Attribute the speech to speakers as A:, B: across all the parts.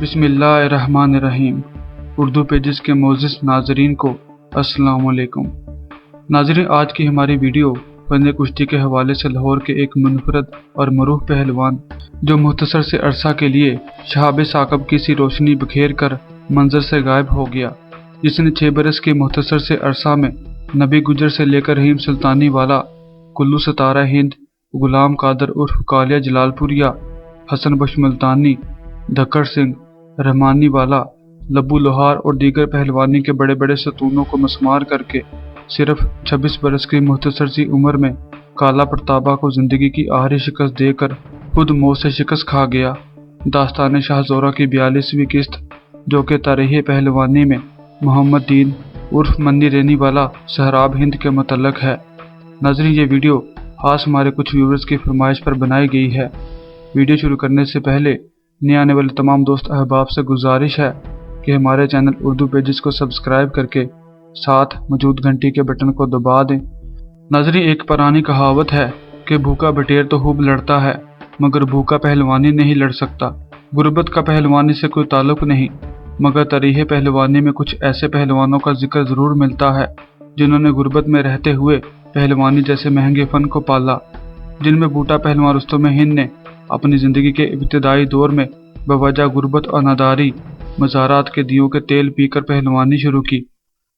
A: بسم اللہ الرحمن الرحیم۔ اردو پیجز کے معزز ناظرین کو السلام علیکم۔ ناظرین، آج کی ہماری ویڈیو فن کشتی کے حوالے سے لاہور کے ایک منفرد اور معروف پہلوان جو مختصر سے عرصہ کے لیے شہاب ثاقب کی سی روشنی بکھیر کر منظر سے غائب ہو گیا، جس نے 6 برس کے مختصر سے عرصہ میں نبی گجر سے لے کر رحیم سلطانی والا، کلو ستارہ ہند، غلام قادر عرف کالیہ جلال پوریا، حسن بخش ملتانی، دھکڑ سنگھ، رحمانی والا، لبو لوہار اور دیگر پہلوانی کے بڑے بڑے ستونوں کو مسمار کر کے صرف 26 برس کی مختصر سی عمر میں کالا پرتابہ کو زندگی کی آخری شکست دے کر خود موت سے شکست کھا گیا۔ داستان شاہ زورہ کی 42ویں قسط، جو کہ تاریخ پہلوانی میں محمد دین عرف منی رینی والا سہراب ہند کے متعلق ہے۔ ناظرین، یہ ویڈیو خاص ہمارے کچھ ویورز کی فرمائش پر بنائی گئی ہے۔ ویڈیو شروع کرنے سے پہلے نئے آنے والے تمام دوست احباب سے گزارش ہے کہ ہمارے چینل اردو پیجز کو سبسکرائب کر کے ساتھ موجود گھنٹی کے بٹن کو دبا دیں۔ ناظرین، ایک پرانی کہاوت ہے کہ بھوکا بٹیر تو خوب لڑتا ہے مگر بھوکا پہلوانی نہیں لڑ سکتا۔ غربت کا پہلوانی سے کوئی تعلق نہیں، مگر تاریخ پہلوانی میں کچھ ایسے پہلوانوں کا ذکر ضرور ملتا ہے جنہوں نے غربت میں رہتے ہوئے پہلوانی جیسے مہنگے فن کو پالا، جن میں بوٹا پہلوان رستم ہند نے اپنی زندگی کے ابتدائی دور میں بوجہ غربت اور ناداری مزارات کے دیوں کے تیل پی کر پہلوانی شروع کی۔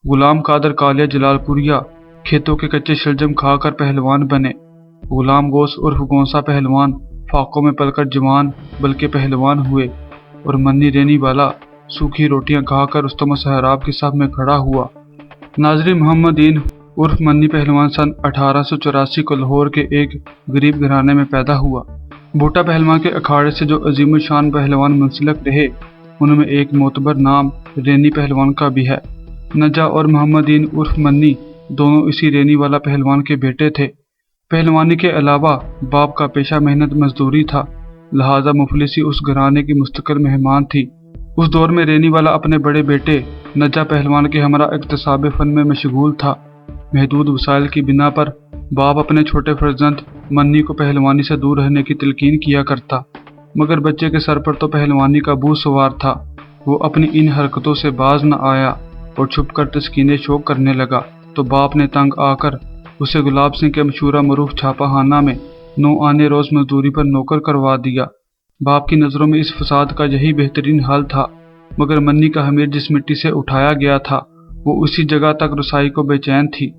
A: غلام قادر کالیہ جلال پوریا کھیتوں کے کچے شلجم کھا کر پہلوان بنے۔ غلام گوس عرف گونسا پہلوان فاقوں میں پل کر جوان بلکہ پہلوان ہوئے، اور منی رینی والا سوکھی روٹیاں کھا کر رستم و سہراب کی صف میں کھڑا ہوا۔ ناظرین، محمد دین عرف منی پہلوان سن 1884 کو لاہور کے ایک غریب گھرانے میں پیدا ہوا۔ بوٹا پہلوان کے اکھاڑے سے جو عظیم الشان پہلوان منسلک رہے، ان میں ایک معتبر نام رینی پہلوان کا بھی ہے۔ نجا اور محمد دین عرف منی دونوں اسی رینی والا پہلوان کے بیٹے تھے۔ پہلوانی کے علاوہ باپ کا پیشہ محنت مزدوری تھا، لہذا مفلسی اس گھرانے کی مستقل مہمان تھی۔ اس دور میں رینی والا اپنے بڑے بیٹے نجا پہلوان کے ہمراہ اکتساب فن میں مشغول تھا۔ محدود وسائل کی بنا پر باپ اپنے چھوٹے فرزند منی کو پہلوانی سے دور رہنے کی تلقین کیا کرتا، مگر بچے کے سر پر تو پہلوانی کا بوجھ سوار تھا۔ وہ اپنی ان حرکتوں سے باز نہ آیا اور چھپ کر تسکین شوق کرنے لگا، تو باپ نے تنگ آ کر اسے گلاب سنگھ کے مشہورہ معروف چھاپہ خانہ میں 9 آنے روز مزدوری پر نوکر کروا دیا۔ باپ کی نظروں میں اس فساد کا یہی بہترین حل تھا، مگر منی کا حمیر جس مٹی سے اٹھایا گیا تھا وہ اسی جگہ تک رسائی کو بے چین تھی۔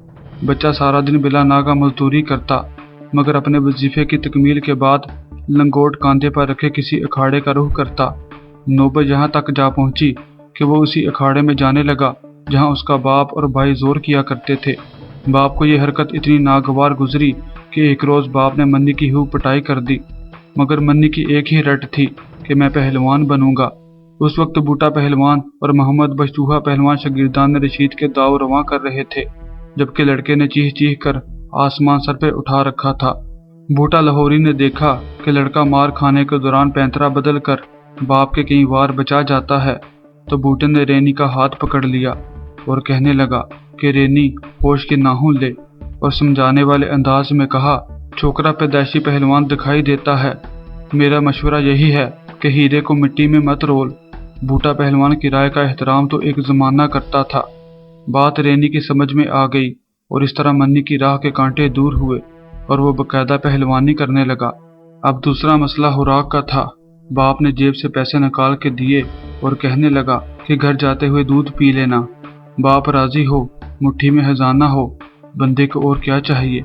A: بچہ سارا دن بلا ناغہ مزدوری کرتا، مگر اپنے وظیفے کی تکمیل کے بعد لنگوٹ کاندھے پر رکھے کسی اکھاڑے کا رخ کرتا۔ نوبت یہاں تک جا پہنچی کہ وہ اسی اکھاڑے میں جانے لگا جہاں اس کا باپ اور بھائی زور کیا کرتے تھے۔ باپ کو یہ حرکت اتنی ناگوار گزری کہ ایک روز باپ نے منی کی خوب پٹائی کر دی، مگر منی کی ایک ہی رٹ تھی کہ میں پہلوان بنوں گا۔ اس وقت بوٹا پہلوان اور محمد بخش چوہا پہلوان شاگردان رشید کے داؤ رواں کر رہے تھے، جبکہ لڑکے نے چیخ چیخ کر آسمان سر پہ اٹھا رکھا تھا۔ بوٹا لاہوری نے دیکھا کہ لڑکا مار کھانے کے دوران پینترا بدل کر باپ کے کئی وار بچا جاتا ہے، تو بوٹے نے رینی کا ہاتھ پکڑ لیا اور کہنے لگا کہ رینی ہوش کے ناخن لے، اور سمجھانے والے انداز میں کہا، چھوکرا پیدائشی پہلوان دکھائی دیتا ہے، میرا مشورہ یہی ہے کہ ہیرے کو مٹی میں مت رول۔ بوٹا پہلوان کی رائے کا احترام تو ایک زمانہ کرتا تھا۔ بات رینی کی سمجھ میں آ گئی اور اس طرح منی کی راہ کے کانٹے دور ہوئے اور وہ باقاعدہ پہلوانی کرنے لگا۔ اب دوسرا مسئلہ خوراک کا تھا۔ باپ نے جیب سے پیسے نکال کے دیے اور کہنے لگا کہ گھر جاتے ہوئے دودھ پی لینا۔ باپ راضی ہو، مٹھی میں خزانہ ہو، بندے کو اور کیا چاہیے۔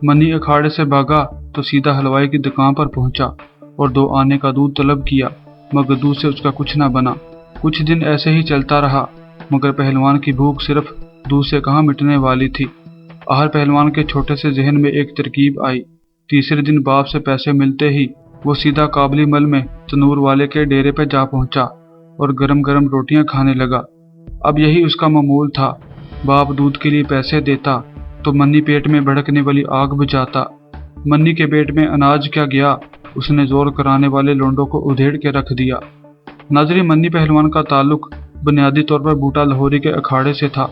A: منی اکھاڑے سے بھاگا تو سیدھا حلوائی کی دکان پر پہنچا اور 2 آنے کا دودھ طلب کیا، مگر دودھ سے اس کا کچھ نہ بنا۔ کچھ دن ایسے ہی چلتا رہا، مگر پہلوان کی بھوک صرف دودھ سے کہاں مٹنے والی تھی۔ آخر پہلوان کے چھوٹے سے ذہن میں ایک ترکیب آئی۔ تیسرے دن باپ سے پیسے ملتے ہی وہ سیدھا کابلی مل میں تنور والے کے ڈیرے پہ جا پہنچا اور گرم گرم روٹیاں کھانے لگا۔ اب یہی اس کا معمول تھا۔ باپ دودھ کے لیے پیسے دیتا تو منی پیٹ میں بھڑکنے والی آگ بجھاتا۔ منی کے پیٹ میں اناج کیا گیا، اس نے زور کرانے والے لونڈوں کو ادھیڑ کے رکھ دیا۔ ناظرین، منی پہلوان کا تعلق بنیادی طور پر بوٹا لاہوری کے اکھاڑے سے تھا،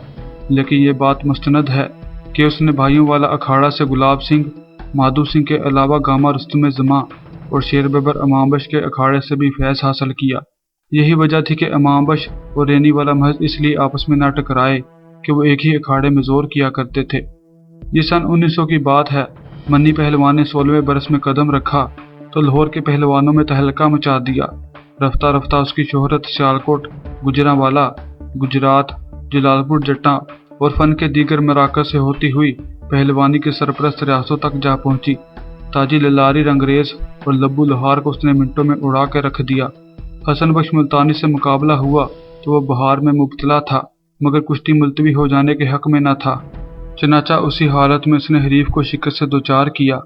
A: لیکن یہ بات مستند ہے کہ اس نے بھائیوں والا اکھاڑا سے گلاب سنگھ، مادھو سنگھ کے علاوہ گاما رستم زماں اور شیر ببر امام بخش کے اکھاڑے سے بھی فیض حاصل کیا۔ यही वजह थी कि अमांबश और रेनी वाला महज इसलिए आपस में न टकराए कि वो एक ही अखाड़े में जोर किया करते थे। ये सन 1900 की बात है। मन्नी पहलवान ने 16वें बरस में कदम रखा तो लाहौर के पहलवानों में तहलका मचा दिया। रफ्ता रफ्ता उसकी शोहरत सियालकोट, गुजरांवाला, गुजरात, जलालपुर जट्टा और फन के दीगर मराकज से होती हुई पहलवानी के सरपरस्त रियासतों तक जा पहुंची। ताजी ललारी रंगरेज और लब्बू लोहार को उसने मिनटों में उड़ा के रख दिया। हसन बख्श मुल्तानी से मुकाबला हुआ तो वो बहार में मुब्तला था, मगर कुश्ती मुलतवी हो जाने के हक में न था। चनाचा उसी हालत में उसने हरीफ को शिकस्त से दोचार किया।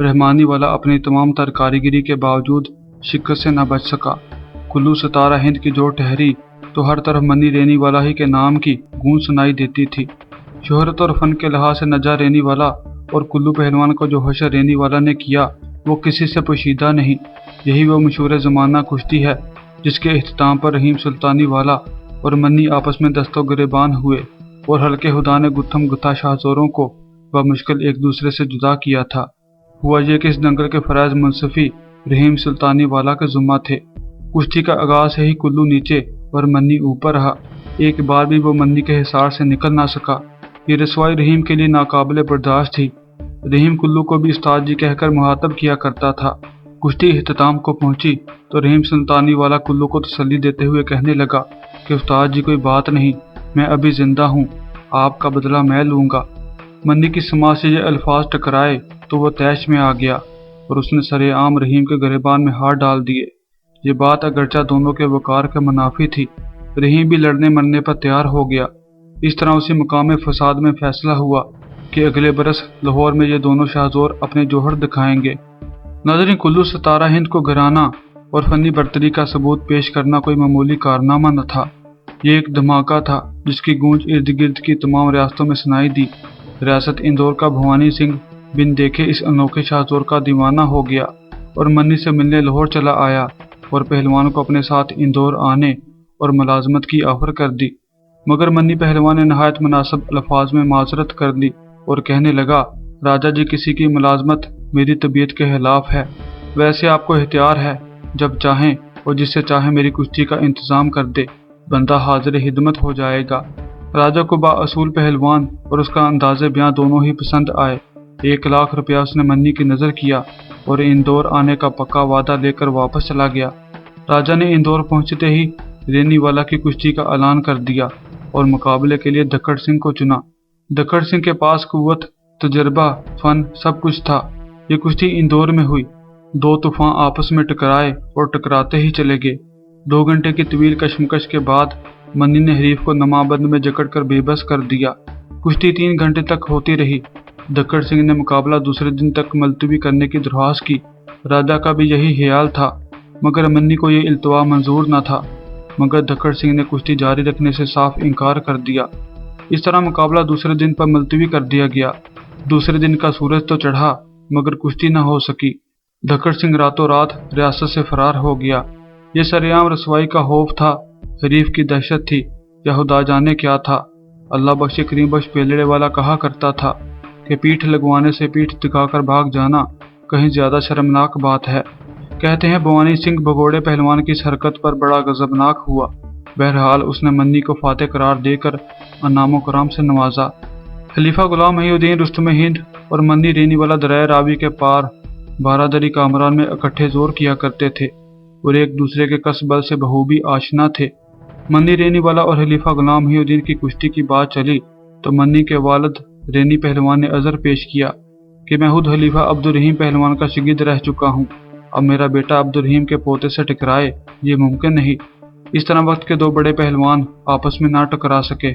A: रहमानी वाला अपनी तमाम तर कारीगरी के बावजूद शिकस्त से न बच सका। कुल्लू सतारा हिंद की जो ठहरी तो हर तरफ मन्नी रेनी वाला ही के नाम की गूंज सुनाई देती थी। शोहरत और फन के लिहाज से नजा रेनी वाला और कुल्लू पहलवान को जो हशर रेनी वाला ने किया वो किसी से पोशीदा नहीं। यही वो मशहूर ज़माना कुश्ती है जिसके इख्तिताम पर रहीम सुल्तानी वाला और मन्नी आपस में दस्तो गिरेबान हुए और हल्के खुदा ने गुत्थम गुत्था शाहजोरों को बमुश्किल एक दूसरे से जुदा किया था। हुआ ये कि इस दंगल के फराज मुंसफी रहीम सुल्तानी वाला के जुम्मा थे। कुश्ती का आगाज से ही कुल्लू नीचे और मन्नी ऊपर रहा। एक बार भी वो मन्नी के हिसार से निकल ना सका। ये रसवाई रहीम के लिए नाकाबिले बर्दाश्त थी। रहीम कुल्लू को भी उस्ताद जी कहकर मुहातब किया करता था। कुश्ती इख्तिताम को पहुंची तो रहीम सुल्तानी वाला कुल्लू को तसल्ली देते हुए कहने लगा कि उस्ताद जी कोई बात नहीं, मैं अभी जिंदा हूँ, आपका बदला मैं लूँगा। मन्नी की समाज से ये अल्फाज टकराए तो वो तैश में आ गया और उसने सरेआम रहीम के गिरेबान में हाथ डाल दिए। ये बात अगरचा दोनों के वकार के मुनाफी थी। रहीम भी लड़ने मरने पर तैयार हो गया। इस तरह उसी मुकाम फसाद में फैसला हुआ कि अगले बरस लाहौर में ये दोनों शाहजोर अपने जोहर दिखाएंगे। नाज़रीन, कुल्लू सतारा हिंद को घराना और फनी बर्तरी का सबूत पेश करना कोई मामूली कारनामा न था। ये एक धमाका था जिसकी गूंज इर्द गिर्द की तमाम रियासतों में सुनाई दी। रियासत इंदौर का भवानी सिंह बिन देखे इस अनोखे शाहजोर का दीवाना हो गया और मन्नी से मिलने लाहौर चला आया और पहलवान को अपने साथ इंदौर आने और मुलाजमत की ऑफर कर दी। मगर मन्नी पहलवान ने नहायत मुनासिब अल्फाज में माजरत कर दी और कहने लगा, राजा जी, किसी की मुलाजमत मेरी तबीयत के खिलाफ है। वैसे आपको इख्तियार है, जब चाहें और जिससे चाहे मेरी कुश्ती का इंतजाम कर दे, बंदा हाजिर हिदमत हो जाएगा। राजा को बाअसूल पहलवान और उसका अंदाज़े बयां दोनों ही पसंद आए। 1 लाख रुपया उसने मन्नी की नज़र किया और इंदौर आने का पक्का वादा लेकर वापस चला गया। राजा ने इंदौर पहुंचते ही रेनी वाला की कुश्ती का ऐलान कर दिया और मुकाबले के लिए धक्कड़ सिंह को चुना। धक्कड़ सिंह के पास कुव्वत, तजर्बा, फन सब कुछ था। ये कुश्ती इंदौर में हुई। 2 तूफान आपस में टकराए और टकराते ही चले गए। 2 घंटे की तवील कशमकश के बाद मन्नी ने हरीफ को नमाबंद में जकड़ कर बेबस कर दिया। कुश्ती 3 घंटे तक होती रही। धक्कड़ सिंह ने मुकाबला दूसरे दिन तक मुलतवी करने की दरख्वास्त की। राजा का भी यही ख्याल था, मगर मन्नी को यह इल्तवा मंजूर न था। मगर धक्कड़ सिंह ने कुश्ती जारी रखने से साफ इनकार कर दिया। इस तरह मुकाबला दूसरे दिन पर मुलतवी कर दिया गया। दूसरे दिन का सूरज तो चढ़ा मगर कुश्ती न हो सकी। धक्कड़ सिंह रातों रात रियासत से फरार हो गया। ये सरेआम रसवाई का खौफ था, हरीफ की दहशत थी, या खुदा जाने क्या था। अल्लाह बख्शे करीम बख्श पेलड़े वाला कहा करता था कि पीठ लगवाने से पीठ दिखाकर भाग जाना कहीं ज्यादा शर्मनाक बात है। कहते हैं भवानी सिंह भगोड़े पहलवान की इस हरकत पर बड़ा गजबनाक हुआ। बहरहाल उसने मन्नी को फातेह करार देकर अनामो कराम से नवाजा। खलीफा गुलाम मुहीउद्दीन रुस्तम हिंद और मन्नी रेनी वाला दरिया रावी के पार बारादरी कामरान में इकट्ठे जोर किया करते थे और एक दूसरे के कसबल से बखूबी आशना थे। मन्नी रेनी वाला और खलीफा गुलाम मुहीउद्दीन की कुश्ती की बात चली तो मन्नी के वालिद रेनी पहलवान ने अज़र पेश किया कि मैं खुद खलीफा अब्दुल रहीम पहलवान का शागिर्द रह चुका हूँ। अब मेरा बेटा अब्दुल रहीम के पोते से टकराए ये मुमकिन नहीं। इस तरह वक्त के 2 बड़े पहलवान आपस में ना टकरा सके।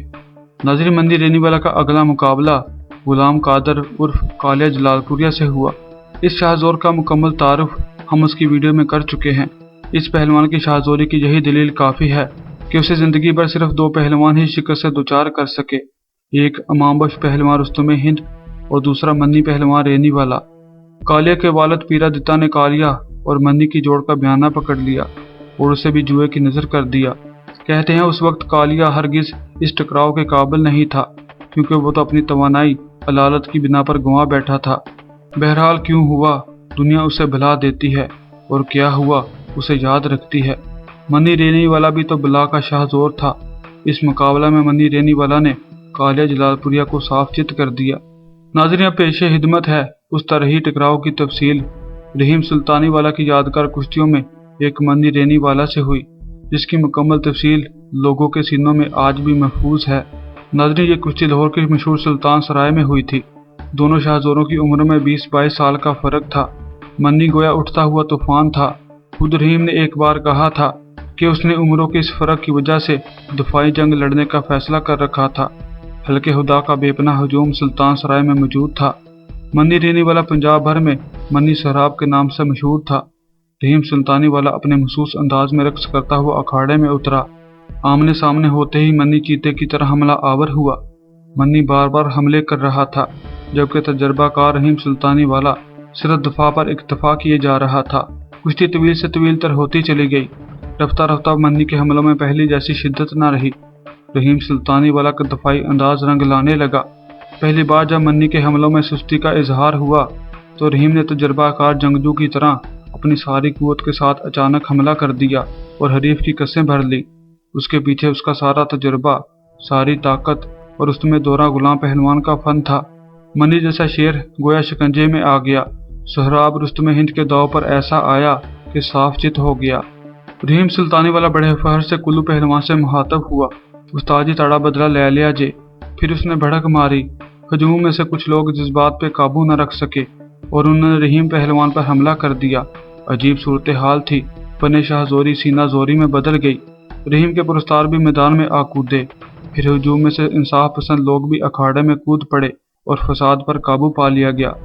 A: नाज़रीन, मन्नी रेनी वाला का अगला मुकाबला गुलाम कादर उर्फ कालिया जलालपुरिया से हुआ। इस शाहजोर का मुकम्मल तारुफ हम उसकी वीडियो में कर चुके हैं। इस पहलवान की शाहजोरी की यही दलील काफ़ी है कि उसे ज़िंदगी भर सिर्फ 2 पहलवान ही शिकस्त से दोचार कर सके। एक अमांबख्श पहलवान रुस्तम हिंद और दूसरा मन्नी पहलवान रेनी वाला। कालिया के वालिद पीरा दिता ने कालिया और मन्नी की जोड़ का बयाना पकड़ लिया और उसे भी जुए की नज़र कर दिया। कहते हैं उस वक्त कालिया हरगिज इस टकराव के काबिल नहीं था, क्योंकि वो तो अपनी तवानाई अलालत की बिना पर गंवा बैठा था। बहरहाल दुनिया उसे भुला देती है और क्या हुआ उसे याद रखती है। मनी रेनी वाला भी तो बला का शाहजोर था। इस मुकाबला में मनी रेनी वाला ने कालिया जलालपुरिया को साफ चित कर दिया। नाज़रीन, पेशे हिदमत है उस तरह ही टकराव की तफसील रहीम सुल्तानी वाला की यादगार कुश्तियों में एक मनी रेनी वाला से हुई, जिसकी मुकम्मल तफसील लोगों के सीनों में आज भी महफूज है। नाज़रीन, ये कुश्ती लाहौर के मशहूर सुल्तान सराय में हुई थी। दोनों शाहजोरों की उम्र में 20-22 साल का फर्क था। मन्नी गोया उठता हुआ तूफान था। खुद रहीम ने एक बार कहा था कि उसने उम्रों के इस फर्क की वजह से दफाई जंग लड़ने का फैसला कर रखा था। हल्के हुदा का बेपनाह हजूम सुल्तान सराय में मौजूद था। मन्नी रेनी वाला पंजाब भर में मन्नी सहराब के नाम से मशहूर था। रहीम सुल्तानी वाला अपने महसूस अंदाज में रक्स करता हुआ अखाड़े में उतरा। आमने सामने होते ही मन्नी चीते की तरह हमला आवर हुआ। मन्नी बार बार हमले कर रहा था, जबकि तजर्बाकार रहीम सुल्तानी वाला सिर्फ दफा पर इक्तफा किए जा रहा था। कुश्ती तवील से तवील तर होती चली गई। रफ्ता रफ्ता मन्नी के हमलों में पहली जैसी शिद्दत न रही। रहीम सुल्तानी वाला का दफाई अंदाज रंग लाने लगा। पहली बार जब मन्नी के हमलों में सुस्ती का इजहार हुआ तो रहीम ने तजर्बाकार जंगजू की तरह अपनी सारी कुव्वत के साथ अचानक हमला कर दिया और हरीफ की कसें भर ली। उसके पीछे उसका सारा तजुर्बा, सारी ताकत और उसमें दौरा गुलाम पहलवान का फन था। मनी जैसा शेर गोया शिकंजे में आ गया। सोहराब रुस्तम हिंद के दाव पर ऐसा आया कि साफ चित हो गया। रहीम सुल्तानी वाला बड़े फहर से कुल्लू पहलवान से मुहातब हुआ। उस्तादी तड़ा बदला ले लिया जे। फिर उसने भड़क मारी। हजूम में से कुछ लोग जज्बात पे काबू न रख सके और उन्होंने रहीम पहलवान पर हमला कर दिया। अजीब सूरत हाल थी। फने शाहजोरी सीना जोरी में बदल गई। रहीम के पुरस्तार भी मैदान में आ कूदे। फिर हजूम में से इंसाफ पसंद लोग भी अखाड़े में कूद पड़े और फसाद पर काबू पा लिया गया।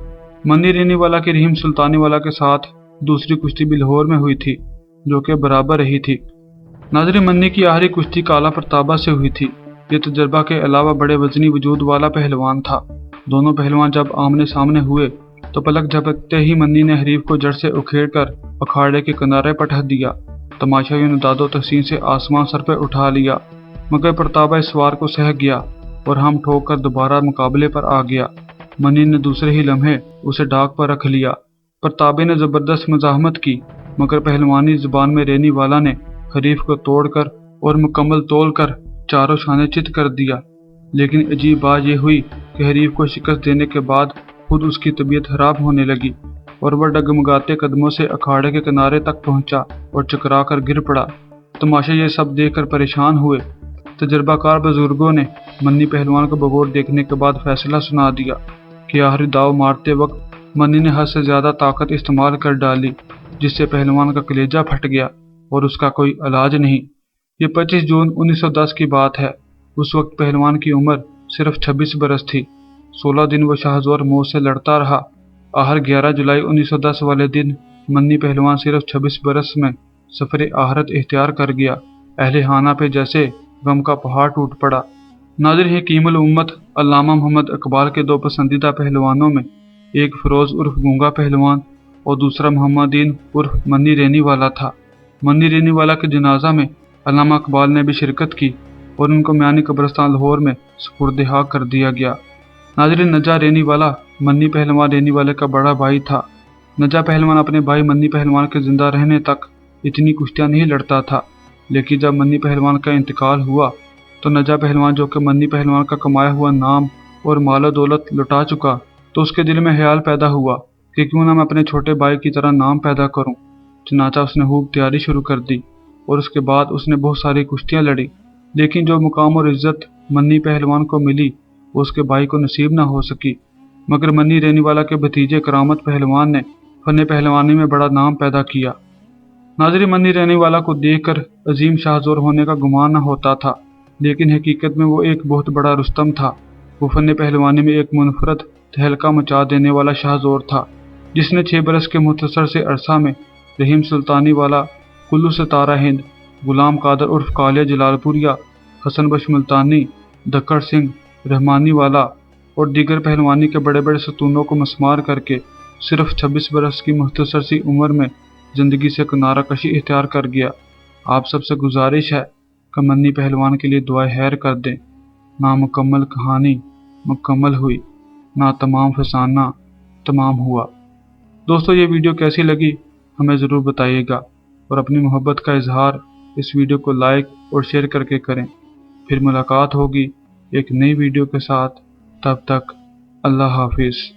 A: मनी रेनी वाला की रहीम सुल्तानी वाला के साथ दूसरी कुश्ती भी लाहौर में हुई थी, जो कि बराबर रही थी। नाज़रीन, मन्नी की आखिरी कुश्ती काला प्रताबा से हुई थी। ये तजर्बा के अलावा बड़े वजनी वजूद वाला पहलवान था। दोनों पहलवान जब आमने सामने हुए तो पलक झपकते ही मन्नी ने हरीफ को जड़ से उखेड़ कर अखाड़े के किनारे पटक दिया। तमाशाइयों ने दादो तहसीन से आसमान सर पर उठा लिया, मगर प्रताबा इस वार को सह गया और हम ठोक कर दोबारा मुकाबले पर आ गया। मन्नी ने दूसरे ही लम्हे उसे डाक पर रख लिया। प्रताबे ने जबरदस्त मजाहमत की, मगर पहलवानी जुबान में रेनी वाला ने हरीफ को तोड़कर और मुकम्मल तोल कर चारों शाने चित कर दिया। लेकिन अजीब बात यह हुई कि हरीफ को शिकस्त देने के बाद खुद उसकी तबीयत खराब होने लगी और वह डगमगाते कदमों से अखाड़े के किनारे तक पहुंचा और चकरा कर गिर पड़ा। तमाशा ये सब देखकर परेशान हुए। तजर्बाकार बुजुर्गों ने मन्नी पहलवान को बगौर देखने के बाद फैसला सुना दिया कि आखिरी दाव मारते वक्त मन्नी ने हद से ज्यादा ताकत इस्तेमाल कर डाली, जिससे पहलवान का कलेजा फट गया और उसका कोई इलाज नहीं। ये 25 जून 1910 की बात है। उस वक्त पहलवान की उम्र सिर्फ 26 बरस थी। 16 दिन वो शाहजोर मौत से लड़ता रहा। आखिर 11 जुलाई 1910 वाले दिन मन्नी पहलवान सिर्फ 26 बरस में सफर आहरत इख्तियार कर गया। अहले हाना पे जैसे गम का पहाड़ टूट पड़ा। नाज़रीन, हकीमुल उम्मत अल्लामा मोहम्मद इकबाल के दो पसंदीदा पहलवानों में एक फिरोज उर्फ गूंगा पहलवान और दूसरा मोहम्मदीन उर्फ मन्नी रेनी वाला था। मन्नी रेनी वाला के जनाजा में अल्लामा इकबाल ने भी शिरकत की और उनको मियानी कब्रिस्तान लाहौर में सुपुर्द-ए-खाक कर दिया गया। नाज़रीन, नजा रेनी वाला मन्नी पहलवान रेनी वाले का बड़ा भाई था। नजा पहलवान अपने भाई मन्नी पहलवान के जिंदा रहने तक इतनी कुश्तियां नहीं लड़ता था, लेकिन जब मन्नी पहलवान का इंतकाल हुआ तो नजा पहलवान, जो कि मन्नी पहलवान का कमाया हुआ नाम और मालो दौलत लुटा चुका, तो उसके दिल में ख्याल पैदा हुआ कि क्यों ना मैं अपने छोटे भाई की तरह नाम पैदा करूं। चनाचा उसने खूब तैयारी शुरू कर दी और उसके बाद उसने बहुत सारी कुश्तियां लड़ी, लेकिन जो मुकाम और इज्जत मन्नी पहलवान को मिली वो उसके भाई को नसीब ना हो सकी। मगर मन्नी रेनी वाला के भतीजे करामत पहलवान ने फन पहलवानी में बड़ा नाम पैदा किया। नाज़रीन, मन्नी रेनी वाला को देखकर अजीम शाहजोर होने का गुमान न होता था, लेकिन हकीकत में वो एक बहुत बड़ा रुस्तम था। वो फन पहलवानी में एक मुनफरद तहलका मचा देने वाला शाहजोर था, जिसने 6 बरस के मुख्तसर से अरसा में रहीम सुल्तानी वाला, कुल्लू सितारा हिंद, गुलाम कादर उर्फ कालिया जलालपुरिया, हसन बख्श मुल्तानी, दक्कड़ सिंह, रहमानी वाला और दीगर पहलवानी के बड़े बड़े सतूनों को मस्मार करके सिर्फ 26 बरस की मुख्तसर सी उम्र में जिंदगी से किनारा कशी इख्तियार कर गया। आप सबसे गुजारिश है कि मन्नी पहलवान के लिए दुआ खैर कर दें। ना मुकम्मल कहानी मुकम्मल हुई, ना तमाम फसाना तमाम हुआ। दोस्तों, ये वीडियो कैसी लगी हमें ज़रूर बताइएगा और अपनी मोहब्बत का इजहार اس ویڈیو کو لائک اور شیئر کر کے کریں۔ پھر ملاقات ہوگی ایک نئی ویڈیو کے ساتھ، تب تک اللہ حافظ۔